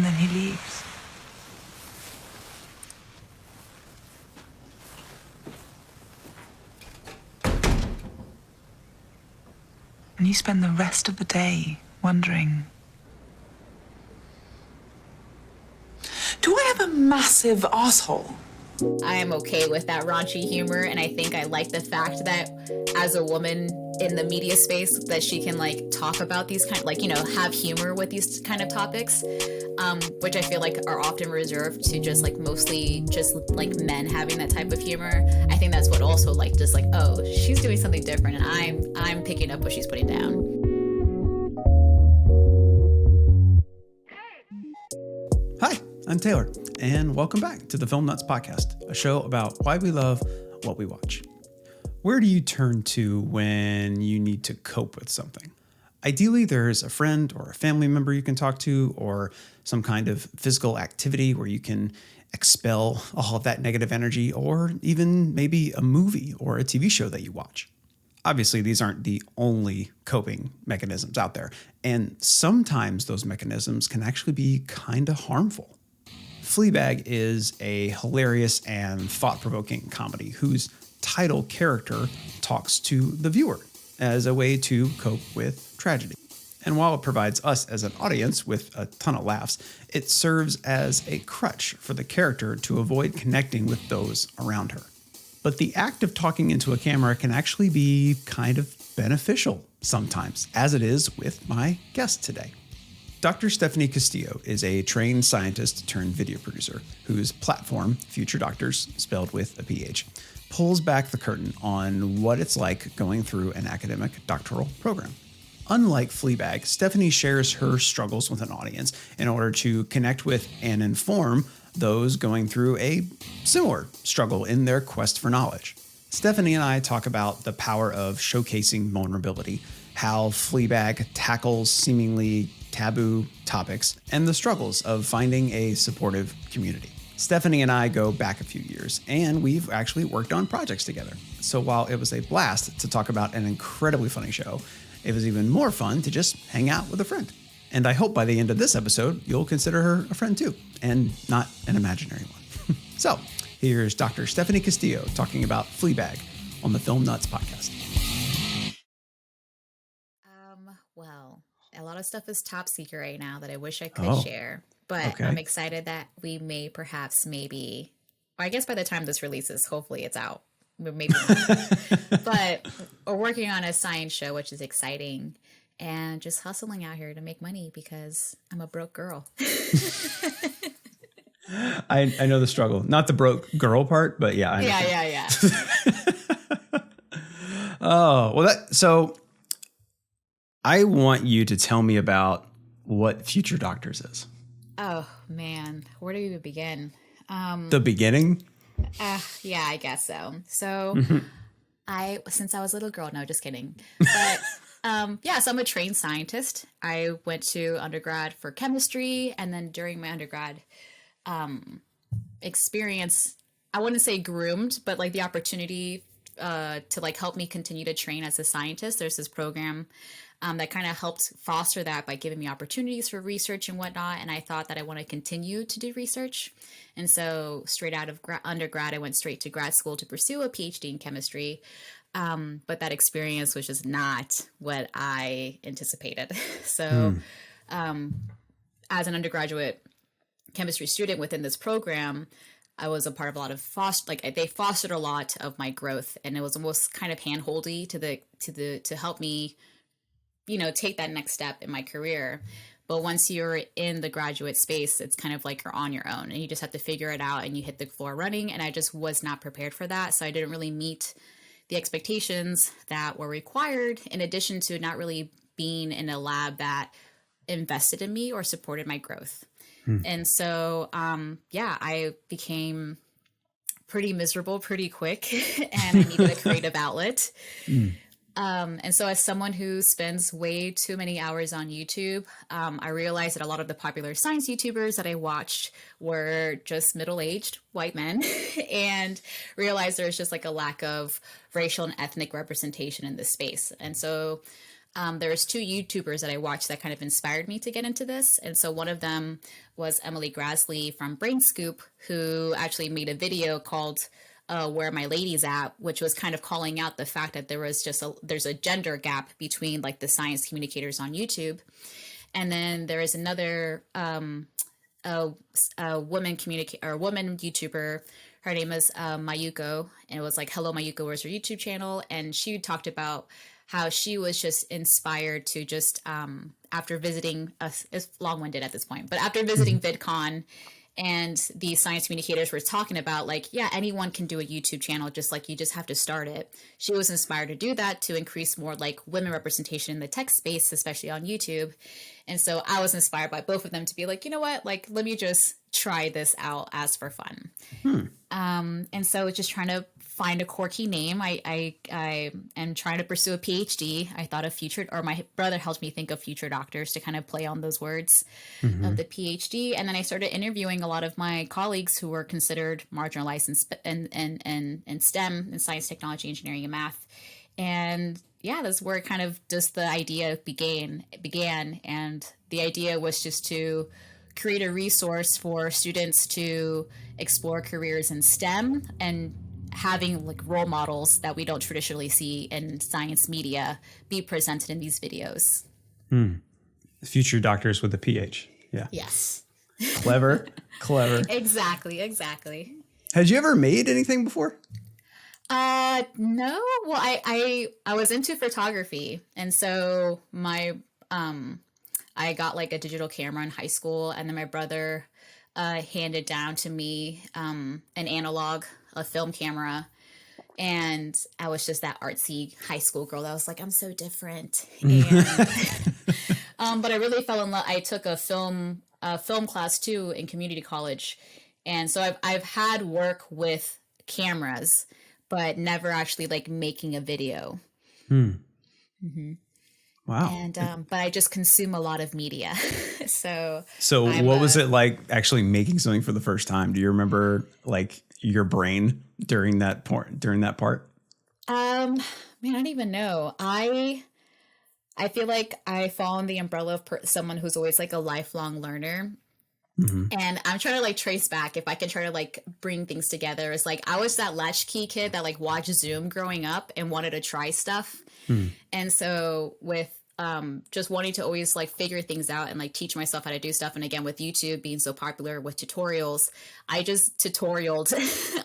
and then he leaves. And you spend the rest of the day wondering, do I have a massive asshole? I am okay with that raunchy humor, and I think I like the fact that as a woman in the media space that she can like talk about these kind of like, you know, have humor with these kind of topics, which I feel like are often reserved to just like mostly just like men having that type of humor. I think that's what also like just like, oh, she's doing something different and I'm picking up what she's putting down. Hi, I'm Taylor, and welcome back to the Film Nuts Podcast, a show about why we love what we watch. Where do you turn to when you need to cope with something? Ideally, there's a friend or a family member you can talk to, or some kind of physical activity where you can expel all of that negative energy, or even maybe a movie or a TV show that you watch. Obviously, these aren't the only coping mechanisms out there, and sometimes those mechanisms can actually be kind of harmful. Fleabag is a hilarious and thought-provoking comedy whose title character talks to the viewer as a way to cope with tragedy. And while it provides us as an audience with a ton of laughs, it serves as a crutch for the character to avoid connecting with those around her. But the act of talking into a camera can actually be kind of beneficial sometimes, as it is with my guest today. Dr. Stephanie Castillo is a trained scientist turned video producer whose platform, Phuture Doctors, spelled with a PH, pulls back the curtain on what it's like going through an academic doctoral program. Unlike Fleabag, Stephanie shares her struggles with an audience in order to connect with and inform those going through a similar struggle in their quest for knowledge. Stephanie and I talk about the power of showcasing vulnerability, how Fleabag tackles seemingly taboo topics, and the struggles of finding a supportive community. Stephanie and I go back a few years, and we've actually worked on projects together. So while it was a blast to talk about an incredibly funny show, it was even more fun to just hang out with a friend. And I hope by the end of this episode, you'll consider her a friend too, and not an imaginary one. So here's Dr. Stephanie Castillo talking about Fleabag on the Film Nuts Podcast. Well, a lot of stuff is top secret right now that I wish I could share, but okay. I'm excited that we may perhaps maybe, I guess by the time this releases, hopefully it's out. Maybe not. But we're working on a science show, which is exciting, and just hustling out here to make money because I'm a broke girl. I know the struggle. Not the broke girl part, but yeah. Yeah. Oh, well, so I want you to tell me about what Phuture Doctors is. Oh, man. Where do we begin? The beginning? Yeah, I guess so. So since I was a little girl, no, just kidding. But so I'm a trained scientist. I went to undergrad for chemistry, and then during my undergrad experience, I wouldn't say groomed, but like the opportunity to like help me continue to train as a scientist. There's this program that kind of helped foster that by giving me opportunities for research and whatnot. And I thought that I want to continue to do research. And so straight out of undergrad, I went straight to grad school to pursue a PhD in chemistry. But that experience was just not what I anticipated. So as an undergraduate chemistry student within this program, I was a part of a lot of they fostered a lot of my growth, and it was almost kind of handholdy to help me, take that next step in my career. But once you're in the graduate space, it's kind of like you're on your own and you just have to figure it out and you hit the floor running. And I just was not prepared for that. So I didn't really meet the expectations that were required, in addition to not really being in a lab that invested in me or supported my growth. And so, I became pretty miserable pretty quick and I needed a creative outlet. And so as someone who spends way too many hours on YouTube, I realized that a lot of the popular science YouTubers that I watched were just middle-aged white men and realized there's just like a lack of racial and ethnic representation in this space. And so there's two YouTubers that I watched that kind of inspired me to get into this. And so one of them was Emily Graslie from Brain Scoop, who actually made a video called Where My Lady's At, which was kind of calling out the fact that there's a gender gap between like the science communicators on YouTube. And then there is another woman YouTuber. Her name is Mayuko, and it was like, "Hello Mayuko, where's your YouTube channel?" And she talked about how she was just inspired to just after visiting us, it's long-winded at this point, but after visiting VidCon and the science communicators were talking about like, yeah, anyone can do a YouTube channel, just like you just have to start it. She was inspired to do that to increase more like women representation in the tech space, especially on YouTube. And so I was inspired by both of them to be like, you know what, like, let me just try this out as for fun. And so just trying to find a quirky name. I am trying to pursue a PhD. I thought of my brother helped me think of Phuture Doctors to kind of play on those words of the PhD. And then I started interviewing a lot of my colleagues who were considered marginalized in STEM, in science, technology, engineering, and math. And yeah, that's where kind of just the idea began. And the idea was just to create a resource for students to explore careers in STEM and having like role models that we don't traditionally see in science media be presented in these videos. Future doctors with a PH. Yeah. Yes. Clever. Exactly. Had you ever made anything before? No. Well, I was into photography, and so I got like a digital camera in high school, and then my brother handed down to me an analog, a film camera, and I was just that artsy high school girl that was like, I'm so different. And, but I really fell in love. I took a film class too in community college, and so I've had work with cameras, but never actually like making a video. Wow. And but I just consume a lot of media. So what was it like actually making something for the first time? Do you remember like your brain during that part? Man, I don't even know. I feel like I fall in the umbrella of someone who's always like a lifelong learner. And I'm trying to like trace back if I can try to like bring things together. It's like I was that latchkey kid that like watched Zoom growing up and wanted to try stuff. And so with just wanting to always like figure things out and like teach myself how to do stuff. And again, with YouTube being so popular with tutorials, I just tutorialed.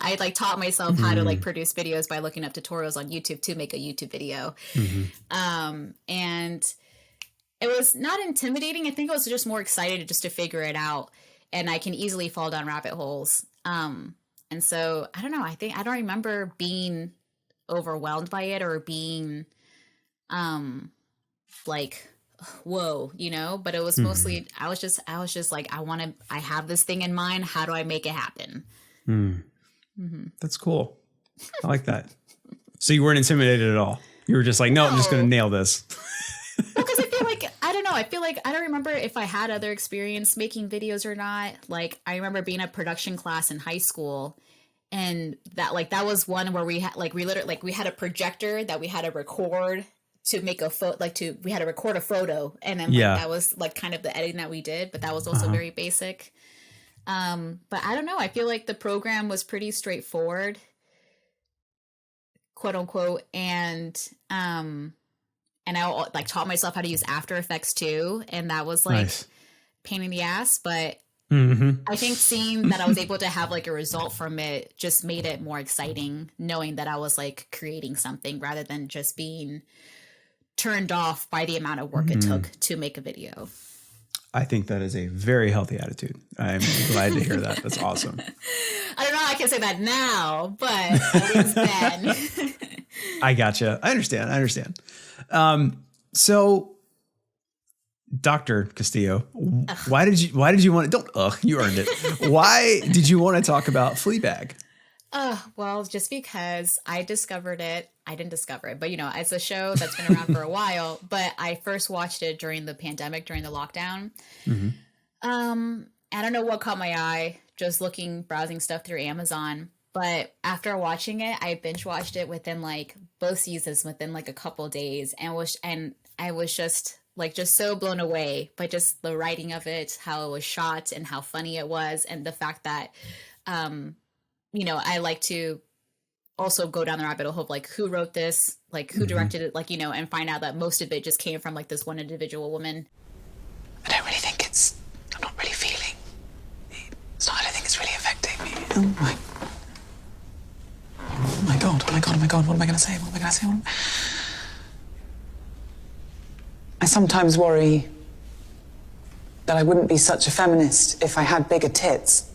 I like taught myself how to like produce videos by looking up tutorials on YouTube to make a YouTube video. And it was not intimidating. I think I was just more excited just to figure it out. And I can easily fall down rabbit holes. And so I don't know. I don't remember being overwhelmed by it or being like, whoa, you know, but it was mostly, I was just like, I have this thing in mind. How do I make it happen? That's cool. I like that. So you weren't intimidated at all. You were just like, no, I'm just going to nail this. Well, because I feel like, I don't know. I feel like I don't remember if I had other experience making videos or not. Like I remember being a production class in high school, and that was one where we had we had a projector that we had to record to make a photo, we had to record a photo, and then that was like kind of the editing that we did, but that was also very basic. But I don't know. I feel like the program was pretty straightforward, quote unquote, and I like taught myself how to use After Effects too, and that was like pain in the ass. But I think seeing that I was able to have like a result from it just made it more exciting, knowing that I was like creating something rather than just being turned off by the amount of work it took to make a video. I think that is a very healthy attitude. I'm glad to hear that. That's awesome. I don't know how I can say that now, but at least then. I gotcha. I understand. So Dr. Castillo, why did you want to, you earned it. Why did you want to talk about Fleabag? Well, just because I discovered it. I didn't discover it, but it's a show that's been around for a while, but I first watched it during the pandemic, during the lockdown. I don't know what caught my eye, just browsing stuff through Amazon. But after watching it, I binge watched it within like both seasons within like a couple days, and I was just so blown away by just the writing of it, how it was shot and how funny it was. And the fact that, I like to also go down the rabbit hole of like who wrote this, like who directed it, like, and find out that most of it just came from like this one individual woman. I don't really think I'm not really feeling the style. I think it's really affecting me. Oh my God, what am I going to say? I sometimes worry that I wouldn't be such a feminist if I had bigger tits.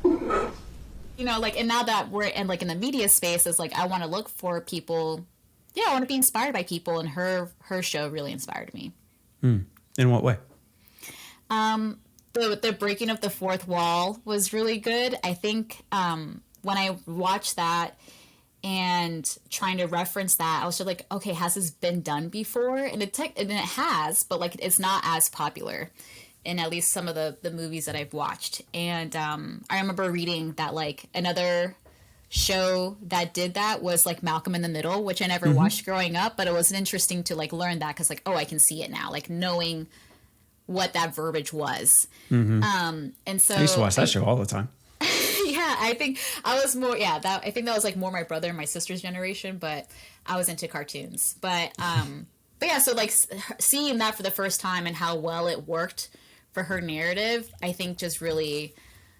And now that we're in the media space, is I want to look for people. Yeah, I want to be inspired by people, and her show really inspired me. In what way? The breaking of the fourth wall was really good. I think when I watched that and trying to reference that, I was just like, okay, has this been done before? And it has, but it's not as popular in at least some of the movies that I've watched. And I remember reading that another show that did that was Malcolm in the Middle, which I never watched growing up, but it was interesting to learn that because I can see it now, knowing what that verbiage was. And so I used to watch that show all the time. Yeah, I think I was more, I think that was more my brother and my sister's generation, but I was into cartoons. But yeah, so seeing that for the first time and how well it worked for her narrative, I think just really,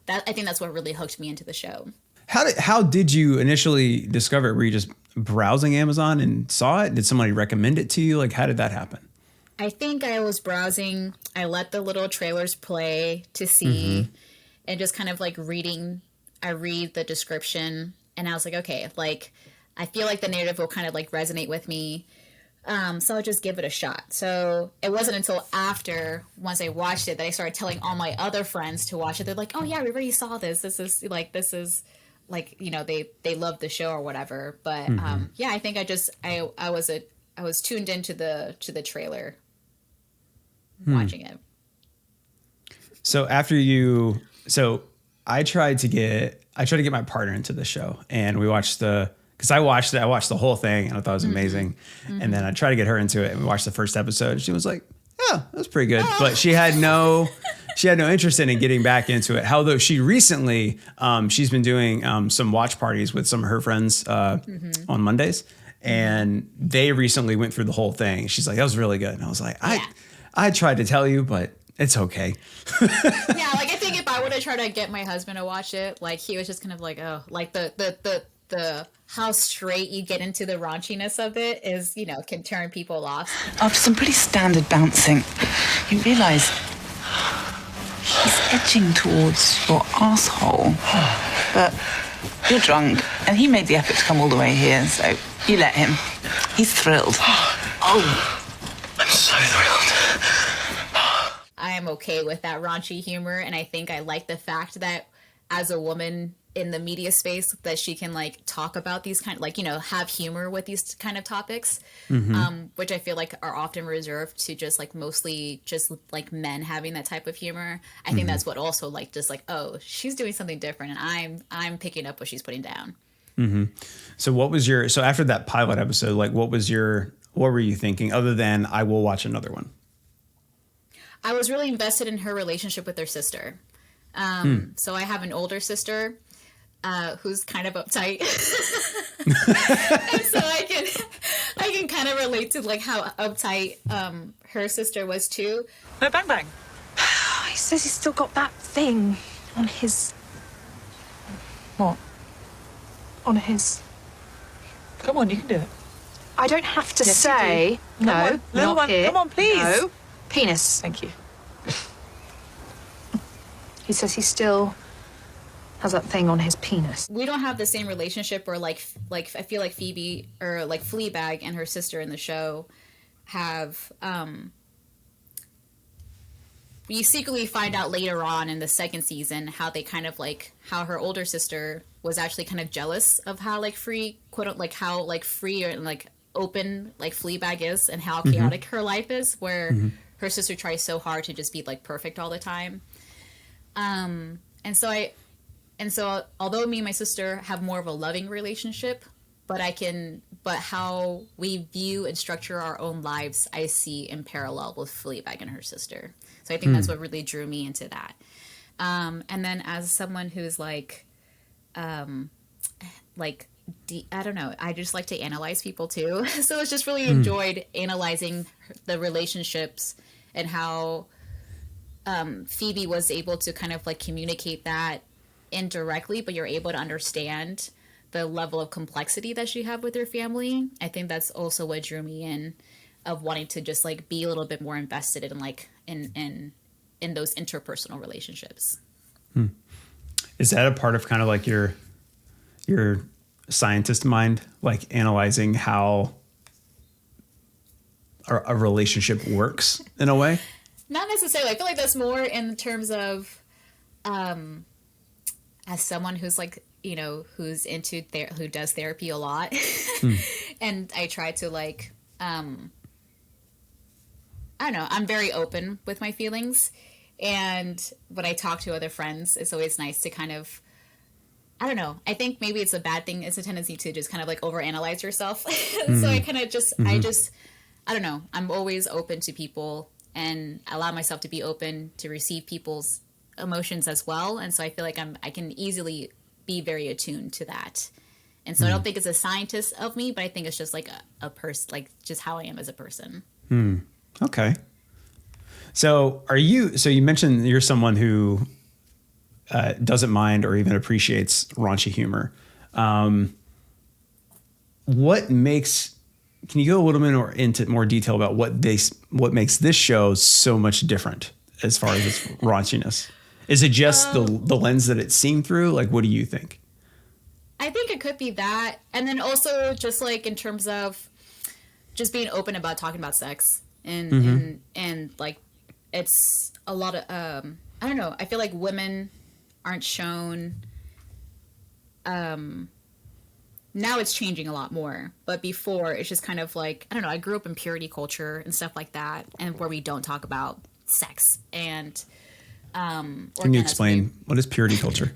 I think that's what really hooked me into the show. How did you initially discover it? Were you just browsing Amazon and saw it? Did somebody recommend it to you? How did that happen? I think I was browsing. I let the little trailers play to see, and just kind of reading. I read the description, and I was like, okay, I feel like the narrative will kind of resonate with me. So I'll just give it a shot. So it wasn't until once I watched it, that I started telling all my other friends to watch it. They're like, oh yeah, we already saw this. This is they love the show or whatever. But yeah, I think I was tuned into the trailer watching it. So I tried to get my partner into the show, and we watched because I watched the whole thing and I thought it was amazing. And then I tried to get her into it, and we watched the first episode, and she was like, yeah, that was pretty good. But she had no interest in getting back into it. Although she recently, she's been doing some watch parties with some of her friends on Mondays, and they recently went through the whole thing. She's like, that was really good. And I was like, I tried to tell you, but it's okay. Yeah, I think if I would have tried to get my husband to watch it, he was just kind of the how straight you get into the raunchiness of it is, can turn people off. After some pretty standard bouncing, you realise he's edging towards your asshole. But you're drunk, and he made the effort to come all the way here, so you let him. He's thrilled. Oh, I'm so thrilled. I am okay with that raunchy humor, and I think I like the fact that as a woman in the media space that she can talk about these kind of have humor with these kind of topics, which I feel are often reserved to just mostly just men having that type of humor. I think that's what also oh, she's doing something different, and I'm picking up what she's putting down. So after that pilot episode, what were you thinking other than I will watch another one? I was really invested in her relationship with her sister. So I have an older sister who's kind of uptight. And so I can kind of relate to how uptight her sister was too. No, bang bang. He says he's still got that thing on his... What? On his... Come on, you can do it. I don't have to Yes, say... you do. Come No, on, little not one, here. come on, please. No. Penis. Thank you. He says he still has that thing on his penis. We don't have the same relationship, or I feel like Phoebe or Fleabag and her sister in the show have. You secretly find out later on in the second season how they kind of how her older sister was actually kind of jealous of how free how free or open Fleabag is, and how chaotic her life is, where her sister tries so hard to just be perfect all the time. And so although me and my sister have more of a loving relationship, but how we view and structure our own lives, I see in parallel with Fleabag and her sister. So I think that's what really drew me into that. And then as someone who's I don't know, I just like to analyze people too. So it's just really enjoyed analyzing the relationships and how Phoebe was able to kind of like communicate that indirectly, but you're able to understand the level of complexity that she had with her family. I think that's also what drew me in, of wanting to just like be a little bit more invested in like in those interpersonal relationships. Is that a part of kind of like your scientist mind, like analyzing how a relationship works in a way? Not necessarily. I feel like that's more in terms of as someone who's like, you know, who's into who does therapy a lot. And I try to like, I don't know, I'm very open with my feelings. And when I talk to other friends, it's always nice to kind of, I don't know, I think maybe it's a bad thing. It's a tendency to just kind of like overanalyze yourself. So I kind of just, I don't know, I'm always open to people and allow myself to be open to receive people's emotions as well. And so I feel like I can easily be very attuned to that. And so I don't think it's a scientist of me, but I think it's just like a person, like just how I am as a person. Okay. So you mentioned you're someone who doesn't mind or even appreciates raunchy humor. Can you go a little bit more into more detail about what makes this show so much different as far as its raunchiness? Is it just the lens that it's seen through? Like, what do you think? I think it could be that. And then also just like in terms of just being open about talking about sex and like it's a lot of, I don't know. I feel like women aren't shown, now it's changing a lot more, but before it's just kind of like, I don't know, I grew up in purity culture and stuff like that, and where we don't talk about sex and can you explain what is purity culture?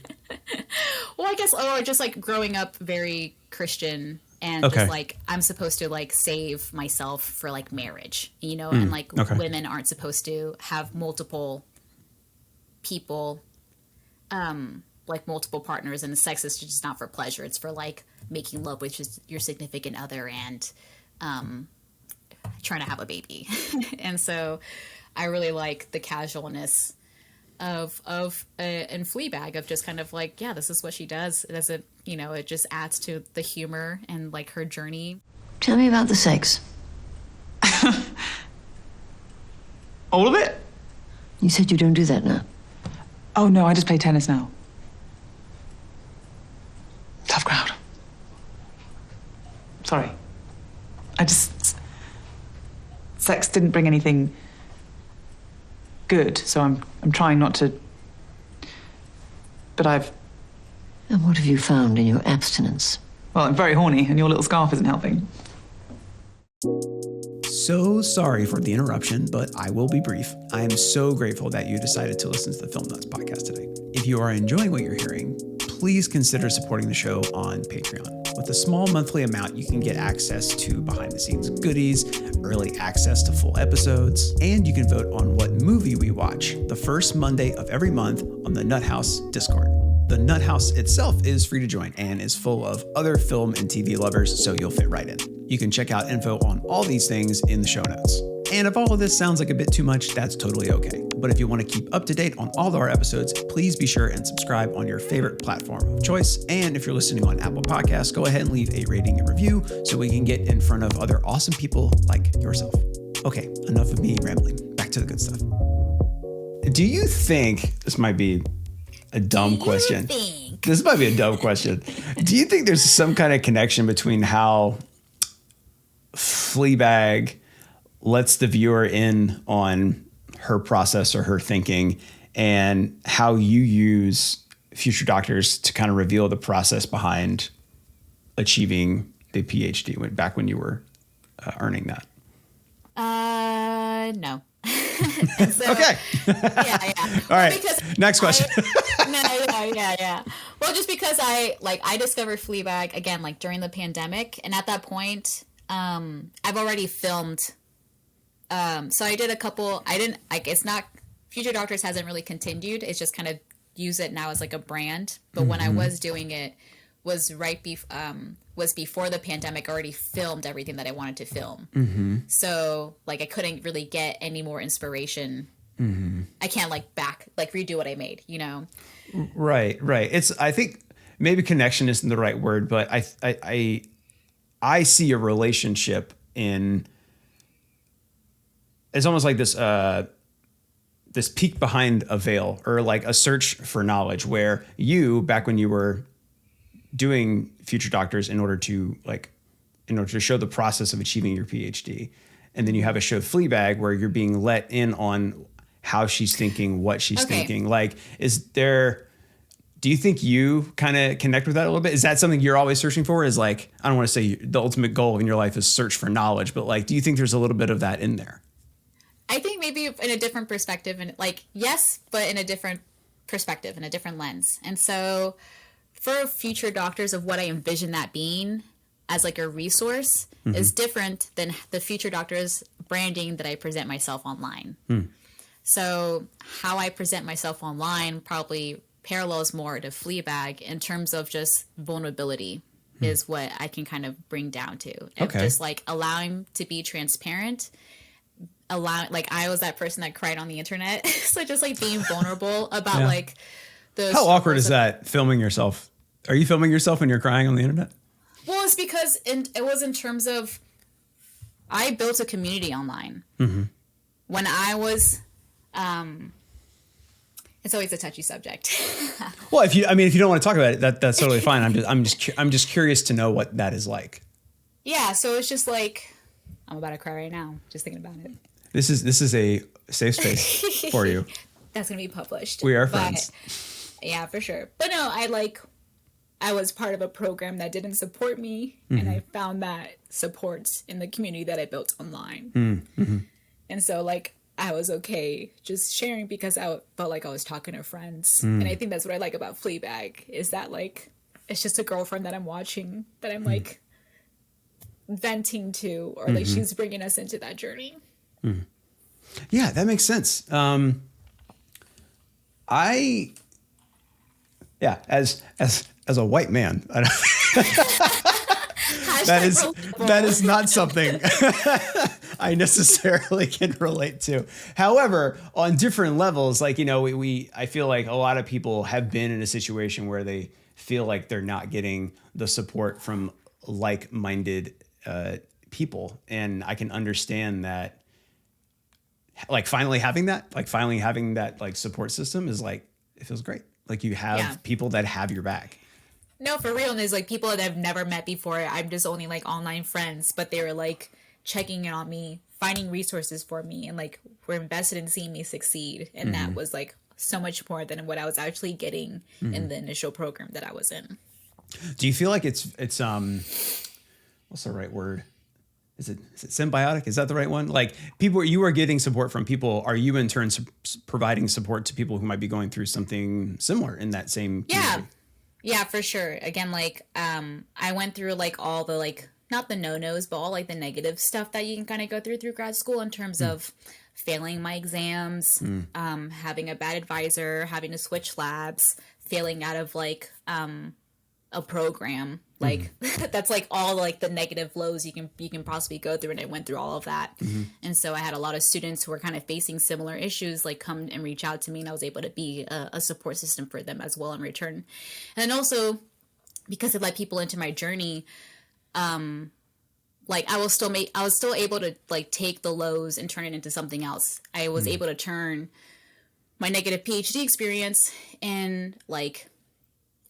Well, I guess, or just like growing up very Christian and just like I'm supposed to like save myself for like marriage, you know, and like women aren't supposed to have multiple people, like multiple partners, and sex is just not for pleasure. It's for like making love with just your significant other and trying to have a baby. And so I really like the casualness of in Fleabag of just kind of like, yeah, this is what she does. It doesn't, you know, it just adds to the humor and like her journey. Tell me about the sex. All of it? You said you don't do that now. Oh, no, I just play tennis now. Tough crowd. Sorry. Sex didn't bring anything good, so I'm trying not to. But And what have you found in your abstinence? Well, I'm very horny, and your little scarf isn't helping. So sorry for the interruption, but I will be brief. I am so grateful that you decided to listen to the Film Nuts podcast today. If you are enjoying what you're hearing, please consider supporting the show on Patreon. With a small monthly amount, you can get access to behind-the-scenes goodies, early access to full episodes, and you can vote on what movie we watch the first Monday of every month on the Nut House Discord. The Nut House itself is free to join and is full of other film and TV lovers, so you'll fit right in. You can check out info on all these things in the show notes. And if all of this sounds like a bit too much, that's totally okay. But if you want to keep up to date on all of our episodes, please be sure and subscribe on your favorite platform of choice. And if you're listening on Apple Podcasts, go ahead and leave a rating and review so we can get in front of other awesome people like yourself. Okay, enough of me rambling. Back to the good stuff. Do you think, this might be a dumb question. This might be a dumb question. Do you think there's some kind of connection between how Fleabag lets the viewer in on her process or her thinking, and how you use Phuture Doctors to kind of reveal the process behind achieving the PhD back when you were earning that? No. So, okay. Yeah. All right. Next question. Yeah. Well, Well, just because I discovered Fleabag again, like during the pandemic. And at that point, I've already filmed. So I did a couple, it's not, Phuture Doctors hasn't really continued. It's just kind of use it now as like a brand. But when I was doing it was was before the pandemic. I already filmed everything that I wanted to film. So like I couldn't really get any more inspiration. I can't redo what I made, you know? Right. I think maybe connection isn't the right word, but I see a relationship in, it's almost like this peek behind a veil, or like a search for knowledge, where you, back when you were doing Phuture Doctors in order to show the process of achieving your PhD. And then you have a show Fleabag where you're being let in on how she's thinking, what she's thinking. Like, do you think you kind of connect with that a little bit? Is that something you're always searching for? Is like, I don't want to say the ultimate goal in your life is search for knowledge, but like, do you think there's a little bit of that in there? I think maybe in a different perspective, and like, yes, but in a different perspective, in a different lens. And so for Phuture Doctors, of what I envision that being as like a resource is different than the Phuture Doctors branding that I present myself online. So how I present myself online probably parallels more to Fleabag in terms of just vulnerability is what I can kind of bring down to. Just like allowing to be transparent. Like I was that person that cried on the internet. So just like being vulnerable about like those. How awkward is that, filming yourself? Are you filming yourself when you're crying on the internet? Well, it's because it was in terms of, I built a community online. When I was, it's always a touchy subject. Well, if you don't want to talk about it, that's totally fine. I'm just curious to know what that is like. Yeah. So it's just like, I'm about to cry right now, just thinking about it. This is a safe space for you. That's going to be published. We are friends. Yeah, for sure. But no, I was part of a program that didn't support me, and I found that support in the community that I built online. And so like I was okay just sharing because I felt like I was talking to friends. And I think that's what I like about Fleabag, is that like it's just a girlfriend that I'm watching, that I'm like venting to, or like she's bringing us into that journey. Yeah, that makes sense. As a white man, that is not something I necessarily can relate to. However, on different levels, like, you know, I feel like a lot of people have been in a situation where they feel like they're not getting the support from like-minded people. And I can understand that, like finally having that like support system is like, it feels great. Like you have people that have your back. No, for real. And there's like people that I've never met before. I'm just only like online friends, but they were like checking in on me, finding resources for me, and like were invested in seeing me succeed. And that was like so much more than what I was actually getting in the initial program that I was in. Do you feel like it's what's the right word? Is it symbiotic? Is that the right one? Like people, you are getting support from people. Are you in turn providing support to people who might be going through something similar in that same community? Yeah, for sure. Again, like I went through like all the like, not the no-nos, but all like the negative stuff that you can kind of go through grad school in terms of failing my exams, having a bad advisor, having to switch labs, failing out of like a program. Like that's like all like the negative lows you can possibly go through, and I went through all of that. And so I had a lot of students who were kind of facing similar issues like come and reach out to me, and I was able to be a support system for them as well in return. And then also because it let people into my journey, like I was still able to like take the lows and turn it into something else. I was able to turn my negative PhD experience and like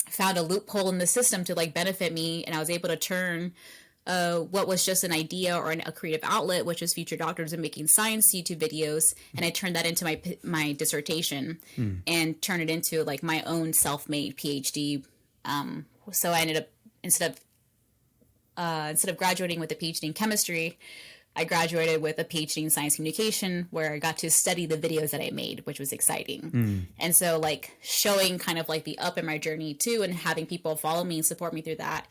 found a loophole in the system to like benefit me, and I was able to turn what was just an idea or a creative outlet, which is Phuture Doctors and making science YouTube videos, and I turned that into my dissertation and turn it into like my own self-made PhD. So I ended up instead of graduating with a PhD in chemistry, I graduated with a PhD in science communication where I got to study the videos that I made, which was exciting. And so like showing kind of like the up in my journey too, and having people follow me and support me through that.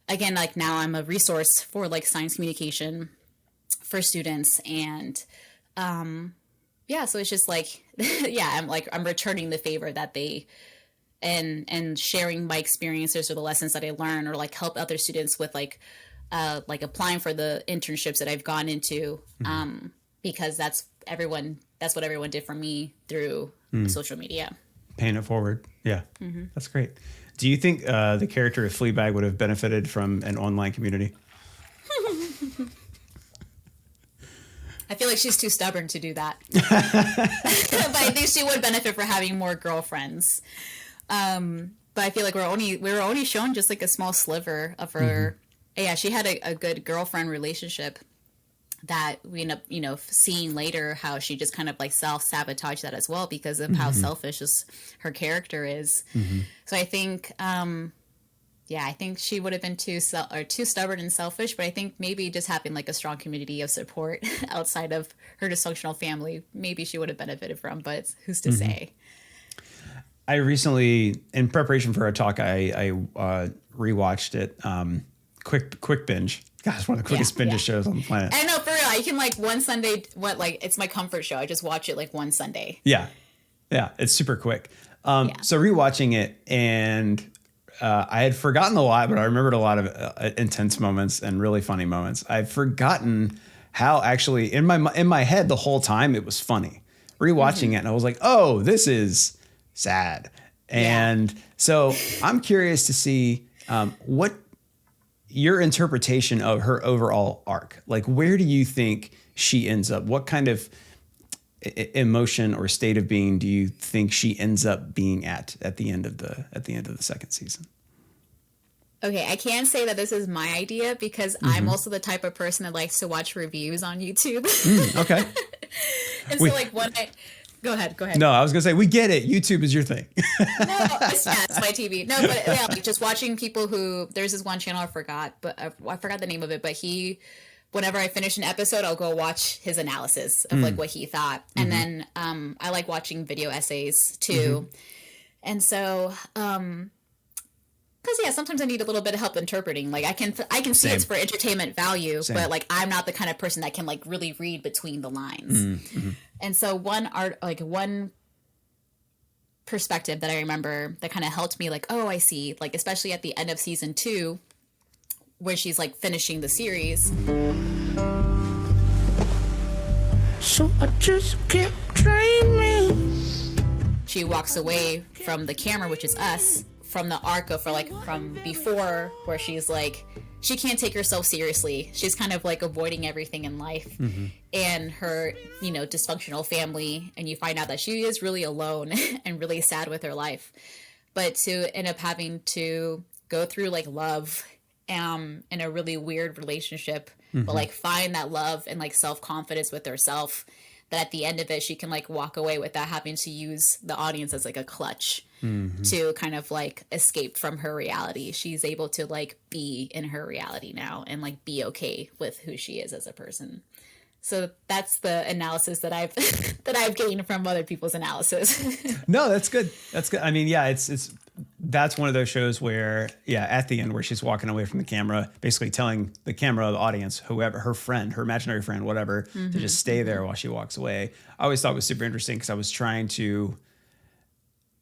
Again, like now I'm a resource for like science communication for students. And yeah, so it's just like, yeah, I'm returning the favor that they, and sharing my experiences or the lessons that I learn, or like help other students with like applying for the internships that I've gone into, because that's what everyone did for me through social media. Paying it forward. Yeah. That's great. Do you think the character of Fleabag would have benefited from an online community? I feel like she's too stubborn to do that. But I think she would benefit for having more girlfriends. But I feel like we were only shown just like a small sliver of her. Yeah, she had a good girlfriend relationship that we end up, seeing later how she just kind of like self-sabotaged that as well because of how selfish her character is. So I think, I think she would have been too stubborn and selfish, but I think maybe just having like a strong community of support outside of her dysfunctional family, maybe she would have benefited from, but who's to say? I recently, in preparation for a talk, I rewatched it. Quick binge. God, it's one of the quickest binge shows on the planet. I know, for real. I can like one Sunday, it's my comfort show. I just watch it like one Sunday. Yeah. It's super quick. So rewatching it, and I had forgotten a lot, but I remembered a lot of intense moments and really funny moments. I've forgotten how actually in my head the whole time it was funny. Rewatching it, and I was like, oh, this is sad. And so I'm curious to see what your interpretation of her overall arc. Like, where do you think she ends up? What kind of emotion or state of being do you think she ends up being at the end of the second season? Okay, I can't say that this is my idea because I'm also the type of person that likes to watch reviews on YouTube. Okay. And so like when Go ahead. No, I was going to say, we get it. YouTube is your thing. No, it's my TV. No, but yeah, like just watching people there's this one channel I forgot the name of it, but whenever I finish an episode, I'll go watch his analysis of like what he thought. And then I like watching video essays too. And so, because sometimes I need a little bit of help interpreting. Like I can see it's for entertainment value, but like I'm not the kind of person that can like really read between the lines. And so one perspective that I remember that kind of helped me, like, oh, I see, like especially at the end of season 2, where she's like finishing the series. So I just kept dreaming. She walks away from the camera, which is us. From the arc of from before, where she's like, she can't take herself seriously. She's kind of like avoiding everything in life and her, dysfunctional family. And you find out that she is really alone and really sad with her life. But to end up having to go through like love in a really weird relationship, but like find that love and like self-confidence with herself, that at the end of it, she can like walk away without having to use the audience as like a crutch to kind of like escape from her reality. She's able to like be in her reality now and like be okay with who she is as a person. So that's the analysis that I've gained from other people's analysis. No, that's good. That's good. I mean, yeah, that's one of those shows where, at the end where she's walking away from the camera, basically telling the camera, the audience, whoever, her friend, her imaginary friend, whatever, to just stay there while she walks away. I always thought it was super interesting because I was trying to,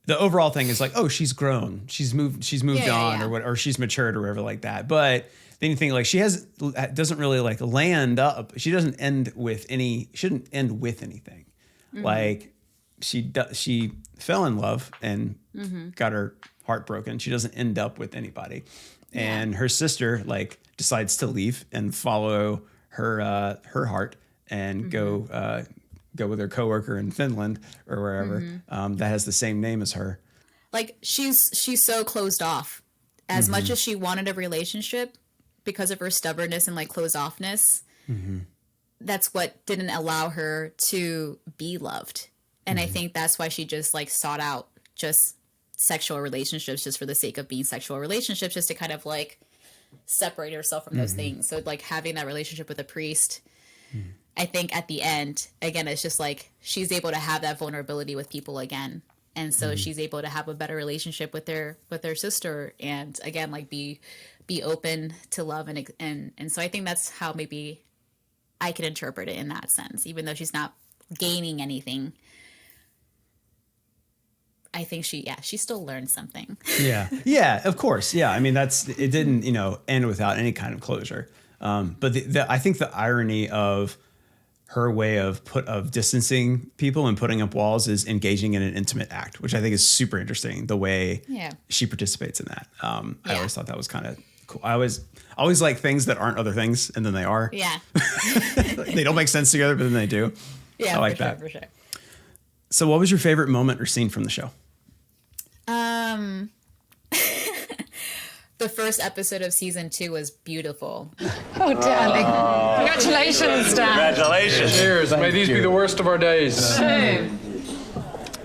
the overall thing is like, oh, she's grown, she's moved on, or she's matured or whatever like that. But then you think like she doesn't really like land up. She shouldn't end with anything. Like she fell in love and got her heart broken. She doesn't end up with anybody. And her sister like decides to leave and follow her heart and go with her coworker in Finland or wherever that has the same name as her. Like she's so closed off. As much as she wanted a relationship, because of her stubbornness and like closed offness, that's what didn't allow her to be loved. And I think that's why she just like sought out just sexual relationships just for the sake of being sexual relationships, just to kind of like separate herself from those things. So like having that relationship with a priest I think at the end, again, it's just like she's able to have that vulnerability with people again. And so she's able to have a better relationship with their sister, and again, like be open to love, and so I think that's how maybe I can interpret it in that sense, even though she's not gaining anything. I think she still learned something. Yeah, of course. Yeah, I mean, it didn't, end without any kind of closure. But I think the irony of her way of distancing people and putting up walls is engaging in an intimate act, which I think is super interesting. The way she participates in that. I always thought that was kind of cool. I always like things that aren't other things, and then they are. Yeah. They don't make sense together, but then they do. Yeah, I like that. For sure. So what was your favorite moment or scene from the show? The first episode of season 2 was beautiful. Oh, darling. Congratulations, Dan. Congratulations. Cheers. May these be the worst of our days. Don't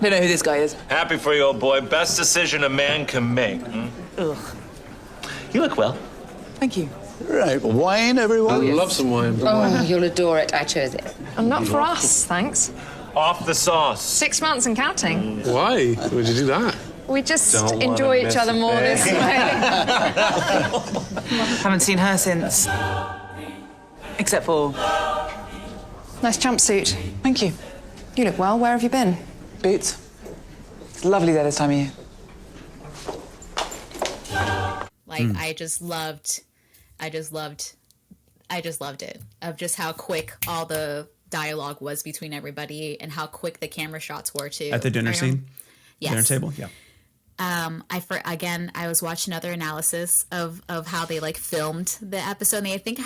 know who this guy is. Happy for you, old boy. Best decision a man can make. Ugh. You look well. Thank you. Right, wine, everyone? I love some wine. Oh, you'll adore it. I chose it. And not for us, thanks. Off the sauce. 6 months and counting. Why would you do that? We just enjoy each other more this way. Haven't seen her since. Except for... Nice jumpsuit. Thank you. You look well. Where have you been? Boots. It's lovely there this time of year. Like, I just loved it, of just how quick all the dialogue was between everybody and how quick the camera shots were too. At the dinner scene? Yes. Dinner table? Yeah. I was watching another analysis of how they like filmed the episode. And I think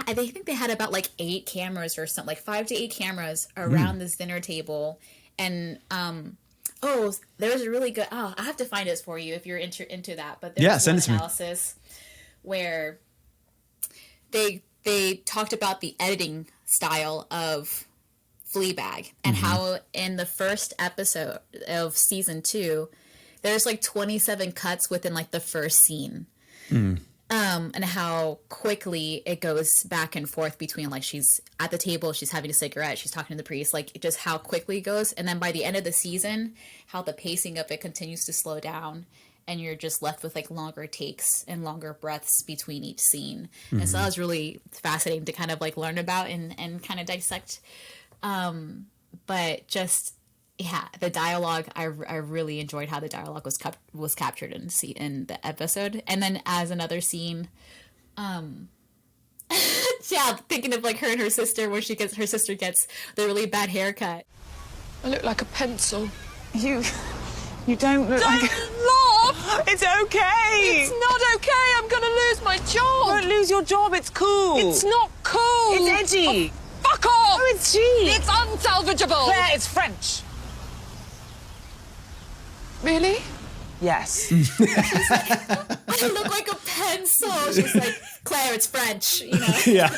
they had about like 8 cameras or something, like 5 to 8 cameras around this dinner table. And there was a really good. I have to find it for you if you're into that. But there's send one it to me. analysis where they talked about the editing style of Fleabag and how in the first episode of season 2. There's like 27 cuts within like the first scene. And how quickly it goes back and forth between like she's at the table, she's having a cigarette, she's talking to the priest, like just how quickly it goes. And then by the end of the season, how the pacing of it continues to slow down and you're just left with like longer takes and longer breaths between each scene. And so that was really fascinating to kind of like learn about and kind of dissect. But just... yeah, the dialogue, I really enjoyed how the dialogue was captured in the episode. And then as another scene, thinking of like her and her sister, where her sister gets the really bad haircut. I look like a pencil. You don't look like... Laugh! It's okay! It's not okay. I'm going to lose my job. Don't lose your job, it's cool. It's not cool. It's edgy. Oh, fuck off! Oh, it's cheap. It's unsalvageable. Claire, it's French. Really? Yes. I look like a pencil. She's like, Claire, it's French. Yeah.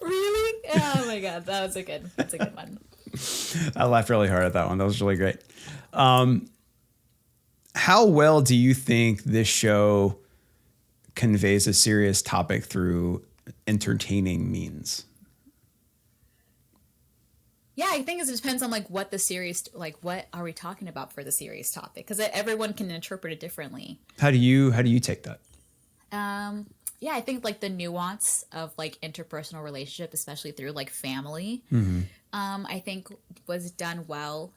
Really? Oh my god, that's a good one. I laughed really hard at that one. That was really great. How well do you think this show conveys a serious topic through entertaining means? Yeah, I think it depends on like what the series, like what are we talking about for the series topic? Because everyone can interpret it differently. How do you take that? Yeah, I think like the nuance of like interpersonal relationship, especially through like family, I think was done well.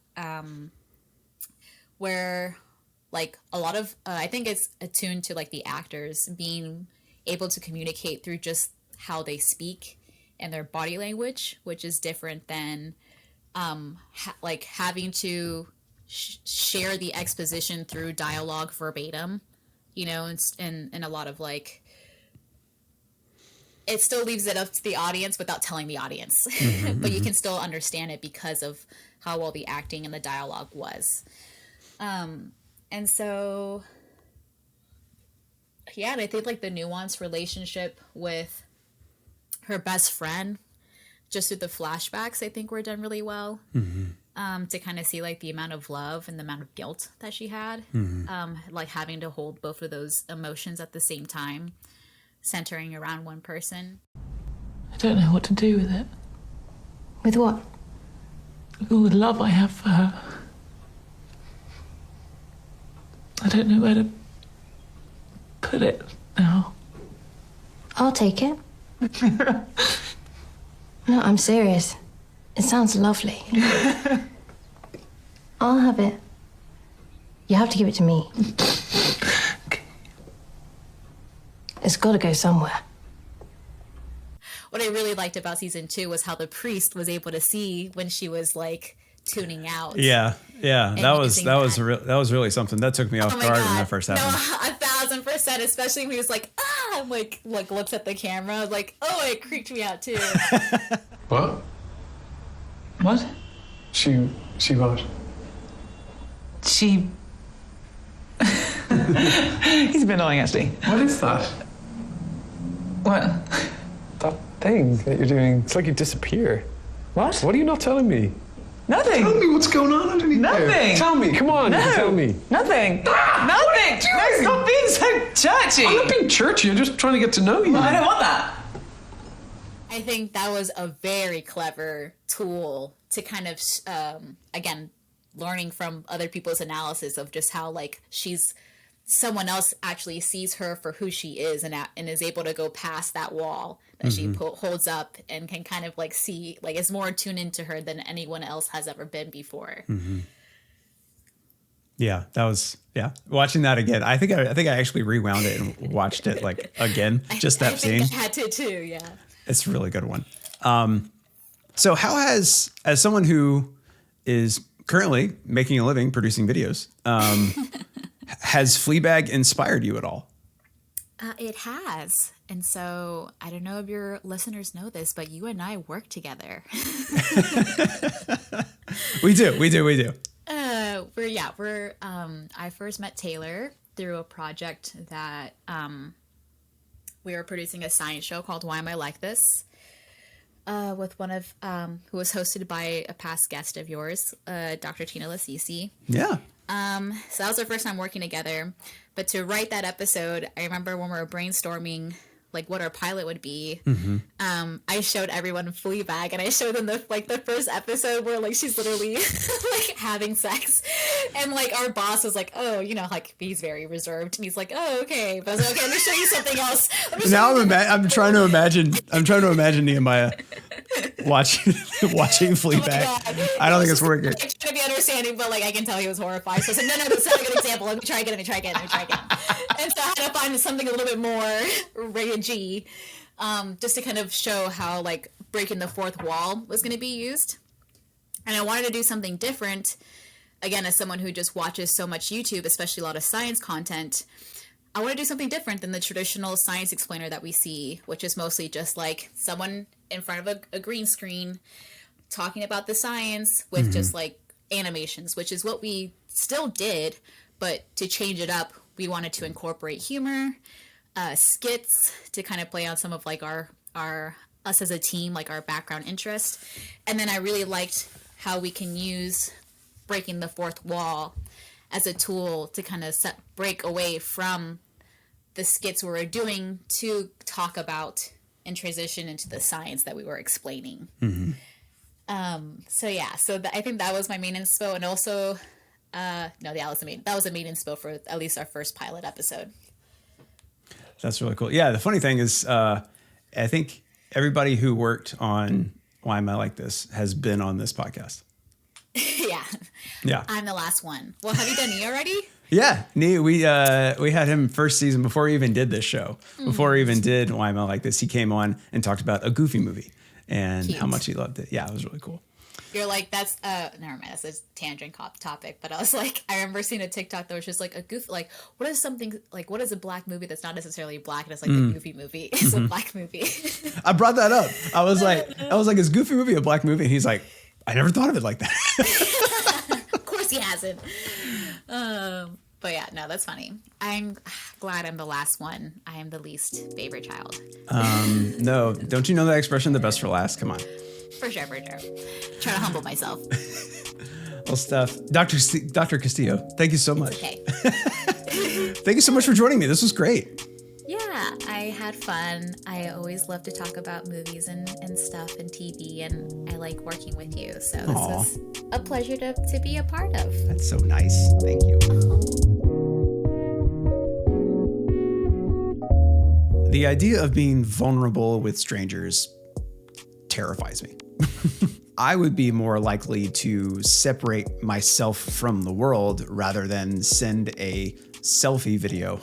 Where like a lot of, I think it's attuned to like the actors being able to communicate through just how they speak and their body language, which is different than like having to share the exposition through dialogue verbatim, and a lot of like, it still leaves it up to the audience without telling the audience, but you can still understand it because of how well the acting and the dialogue was. And so, yeah, and I think like the nuanced relationship with her best friend, just through the flashbacks, I think were done really well. To kind of see like the amount of love and the amount of guilt that she had, like having to hold both of those emotions at the same time, centering around one person. I don't know what to do with it. With what? With all the love I have for her. I don't know where to put it now. I'll take it. No, I'm serious. It sounds lovely. I'll have it. You have to give it to me. It's got to go somewhere. What I really liked about season 2 was how the priest was able to see when she was like tuning out. Yeah. That was really something that took me off guard when that first happened. No, 1,000%, especially when he was like, and like looks at the camera, like, oh, it creeped me out too. What? What? She what? She... He's a bit annoying, actually. What is that? What? That thing that you're doing, it's like you disappear. What? What are you not telling me? Nothing. Tell me what's going on underneath there. Nothing. Tell me, come on, No. tell me. Nothing. What Nothing. are you doing? No, stop being so churchy. I'm not being churchy, I'm just trying to get to know you. Well, I don't want that. I think that was a very clever tool to kind of, again, learning from other people's analysis of just how like someone else actually sees her for who she is and is able to go past that wall that she holds up and can kind of like see, like is more tuned into her than anyone else has ever been before. Yeah, that was watching that again. I think I actually rewound it and watched it like again, just that scene. I had to too, yeah. It's a really good one. So how as someone who is currently making a living producing videos, has Fleabag inspired you at all? It has. And so I don't know if your listeners know this, but you and I work together. We do. I first met Taylor through a project that we were producing a science show called Why Am I Like This? With one of who was hosted by a past guest of yours, Dr. Tina Lasisi. Yeah. So that was our first time working together. But to write that episode, I remember when we were brainstorming like what our pilot would be. I showed everyone Fleabag, and I showed them the first episode where like she's literally like having sex, and like our boss was like, oh, like he's very reserved, and he's like, oh, okay, but I was like, okay, let me show you something else. Now I'm trying to imagine Nehemiah watching Fleabag. Oh I don't think it's working. Like, trying to be understanding, but like I can tell he was horrified. So I said, no, that's not a good example. Let me try again. And so I had to find something a little bit more rated G, just to kind of show how like breaking the fourth wall was going to be used. And I wanted to do something different. Again, as someone who just watches so much YouTube, especially a lot of science content, I want to do something different than the traditional science explainer that we see, which is mostly just like someone in front of a green screen talking about the science with just like animations, which is what we still did, but to change it up, we wanted to incorporate humor, skits to kind of play on some of like our us as a team, like our background interest. And then I really liked how we can use breaking the fourth wall as a tool to kind of break away from the skits we were doing to talk about and transition into the science that we were explaining. I think that was my main inspo, and also that was the main inspo for at least our first pilot episode. That's really cool. Yeah, the funny thing is, I think everybody who worked on Why Am I Like This has been on this podcast. Yeah. I'm the last one. Well, have you done E already? Yeah, we had him first season before we even did this show. Before we even did Why Am I Like This, he came on and talked about a Goofy movie and how much he loved it. Yeah, it was really cool. You're like, that's never mind, that's a tangent topic, but I was like, I remember seeing a TikTok that was just like a Goofy, like what is a black movie that's not necessarily black, and it's like the Goofy movie is a black movie. I brought that up. I was like, is Goofy movie a black movie? And he's like, I never thought of it like that. Of course he hasn't. But yeah, no, that's funny. I'm glad I'm the last one. I am the least favorite child. No, don't you know that expression, the best for last? Come on. For sure. Trying to humble myself. Well, stuff. Dr. Castillo, thank you so much. Okay. Thank you so much for joining me. This was great. Yeah, I had had fun. I always love to talk about movies and stuff and TV, and I like working with you. So this was a pleasure to be a part of. That's so nice. Thank you. The idea of being vulnerable with strangers terrifies me. I would be more likely to separate myself from the world rather than send a selfie video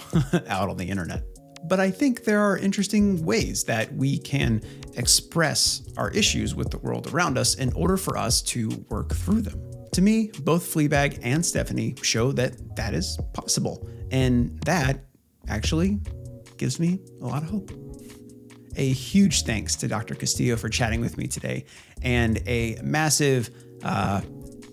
out on the internet. But I think there are interesting ways that we can express our issues with the world around us in order for us to work through them. To me, both Fleabag and Stephanie show that that is possible. And that actually gives me a lot of hope. A huge thanks to Dr. Castillo for chatting with me today, and a massive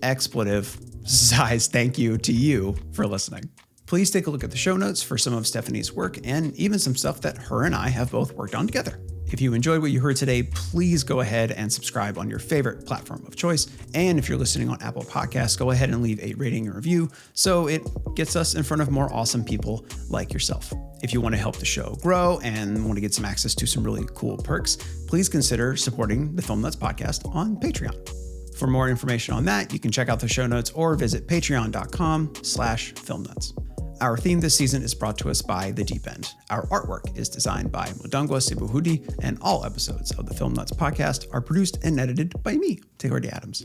expletive-sized thank you to you for listening. Please take a look at the show notes for some of Stephanie's work and even some stuff that her and I have both worked on together. If you enjoyed what you heard today, please go ahead and subscribe on your favorite platform of choice. And if you're listening on Apple Podcasts, go ahead and leave a rating and review so it gets us in front of more awesome people like yourself. If you want to help the show grow and want to get some access to some really cool perks, please consider supporting the Film Nuts podcast on Patreon. For more information on that, you can check out the show notes or visit patreon.com/filmnuts. Our theme this season is brought to us by The Deep End. Our artwork is designed by Mudangwa Sibuhudi, and all episodes of the Film Nuts podcast are produced and edited by me, Taylor D. Adams.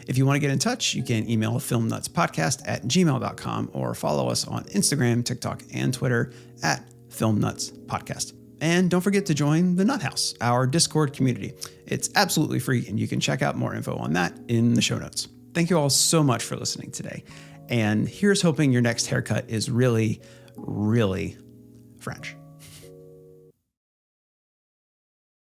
If you want to get in touch, you can email filmnutspodcast@gmail.com or follow us on Instagram, TikTok, and Twitter @filmnutspodcast. And don't forget to join the Nut House, our Discord community. It's absolutely free, and you can check out more info on that in the show notes. Thank you all so much for listening today. And here's hoping your next haircut is really, really French.